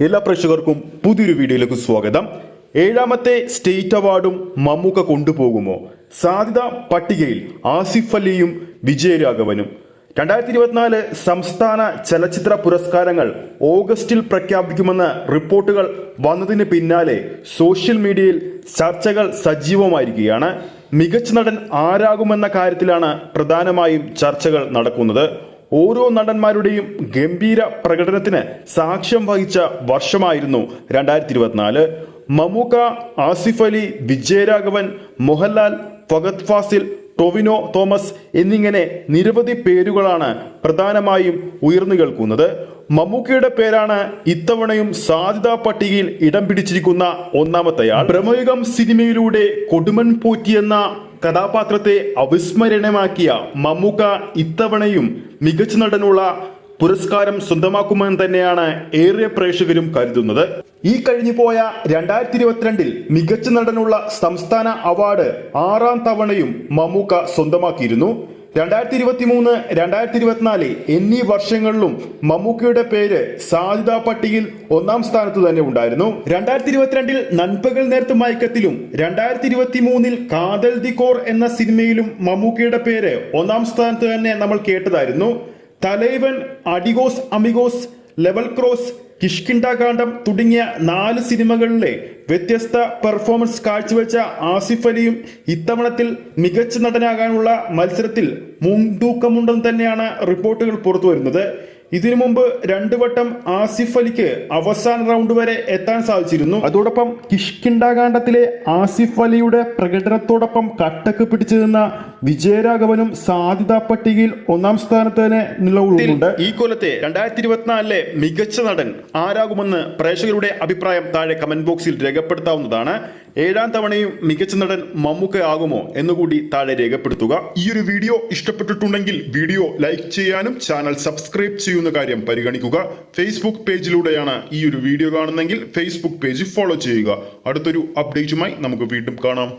എല്ലാ പ്രേക്ഷകർക്കും പുതിയൊരു വീഡിയോയിലേക്ക് സ്വാഗതം. ഏഴാമത്തെ സ്റ്റേറ്റ് അവാർഡും മമ്മൂക്ക കൊണ്ടുപോകുമോ? സാധ്യത പട്ടികയിൽ ആസിഫ് അലിയും വിജയരാഘവനും. 2024 സംസ്ഥാന ചലച്ചിത്ര പുരസ്കാരങ്ങൾ ഓഗസ്റ്റിൽ പ്രഖ്യാപിക്കുമെന്ന് റിപ്പോർട്ടുകൾ വന്നതിന് പിന്നാലെ സോഷ്യൽ മീഡിയയിൽ ചർച്ചകൾ സജീവമായിരിക്കുകയാണ്. മികച്ച നടൻ ആരാകുമെന്ന കാര്യത്തിലാണ് പ്രധാനമായും ചർച്ചകൾ നടക്കുന്നത്. ഓരോ നടന്മാരുടെയും ഗംഭീര പ്രകടനത്തിന് സാക്ഷ്യം വഹിച്ച വർഷമായിരുന്നു 2024. മമ്മൂക്ക, ആസിഫ് അലി, വിജയരാഘവൻ, മോഹൻലാൽ, ഫഹദ് ഫാസിൽ, ടൊവിനോ തോമസ് എന്നിങ്ങനെ നിരവധി പേരുകളാണ് പ്രധാനമായും ഉയർന്നു കേൾക്കുന്നത്. മമ്മൂക്കയുടെ പേരാണ് ഇത്തവണയും സാധ്യതാ പട്ടികയിൽ ഇടം പിടിച്ചിരിക്കുന്ന ഒന്നാമത്തെയാൾ. ബ്രഹ്മയുഗം സിനിമയിലൂടെ കൊടുമൺ പോറ്റി എന്ന കഥാപാത്രത്തെ അവിസ്മരണീയമാക്കിയ മമ്മൂക്ക ഇത്തവണയും മികച്ച നടനുള്ള പുരസ്കാരം സ്വന്തമാക്കുമെന്ന് തന്നെയാണ് ഏറെ പ്രേക്ഷകരും കരുതുന്നത്. ഈ കഴിഞ്ഞുപോയ 2022 മികച്ച നടനുള്ള സംസ്ഥാന അവാർഡ് 6ാം തവണയും മമ്മൂക്ക സ്വന്തമാക്കിയിരുന്നു. 2023, 2024 എന്നീ വർഷങ്ങളിലും മമ്മൂക്കയുടെ പേര് സാധ്യതാ പട്ടികയിൽ 1ാം സ്ഥാനത്ത് തന്നെ ഉണ്ടായിരുന്നു. 2022 നൻപകൽ നേരത്ത് മയക്കത്തിലും 2023 കാതൽ ദി കോർ എന്ന സിനിമയിലും മമ്മൂക്കയുടെ പേര് 1ാം സ്ഥാനത്ത് തന്നെ നമ്മൾ കേട്ടതായിരുന്നു. തലൈവൻ, അഡിഗോസ് അമിഗോസ്, ലെവൽ ക്രോസ്, കിഷ്കിണ്ടാകാന്ഡം തുടങ്ങിയ 4 സിനിമകളിലെ വ്യത്യസ്ത പെർഫോമൻസ് കാഴ്ചവെച്ച ആസിഫ് അലിയും ഇത്തവണത്തിൽ മികച്ച നടനാകാനുള്ള മത്സരത്തിൽ മുൻതൂക്കമുണ്ടെന്ന് തന്നെയാണ് റിപ്പോർട്ടുകൾ പുറത്തു വരുന്നത്. ഇതിനു മുമ്പ് 2 വട്ടം ആസിഫ് അലിക്ക് അവസാന റൗണ്ട് വരെ എത്താൻ സാധിച്ചിരുന്നു. അതോടൊപ്പം കിഷ്കിണ്ടാകാന്ഡത്തിലെ ആസിഫ് അലിയുടെ പ്രകടനത്തോടൊപ്പം കട്ടക്ക് പിടിച്ചു നിന്ന വിജയരാഘവനും സാധ്യതാ പട്ടികയിൽ 1ാം സ്ഥാനത്ത് തന്നെ നിലകൊള്ളുന്നുണ്ട്. ഈ കൊല്ലത്തെ 2024 മികച്ച നടൻ ആരാകുമെന്ന് പ്രേക്ഷകരുടെ അഭിപ്രായം താഴെ കമന്റ് ബോക്സിൽ രേഖപ്പെടുത്താവുന്നതാണ്. 7ാം തവണയും മികച്ച നടൻ മമ്മൂക്ക ആകുമോ എന്നുകൂടി താഴെ രേഖപ്പെടുത്തുക. ഈ ഒരു വീഡിയോ ഇഷ്ടപ്പെട്ടിട്ടുണ്ടെങ്കിൽ വീഡിയോ ലൈക്ക് ചെയ്യാനും ചാനൽ സബ്സ്ക്രൈബ് ചെയ്യുന്ന കാര്യം പരിഗണിക്കുക. ഫേസ്ബുക്ക് പേജിലൂടെയാണ് ഈ ഒരു വീഡിയോ കാണുന്നതെങ്കിൽ ഫേസ്ബുക്ക് പേജ് ഫോളോ ചെയ്യുക. അടുത്തൊരു അപ്ഡേറ്റുമായി നമുക്ക് വീണ്ടും കാണാം.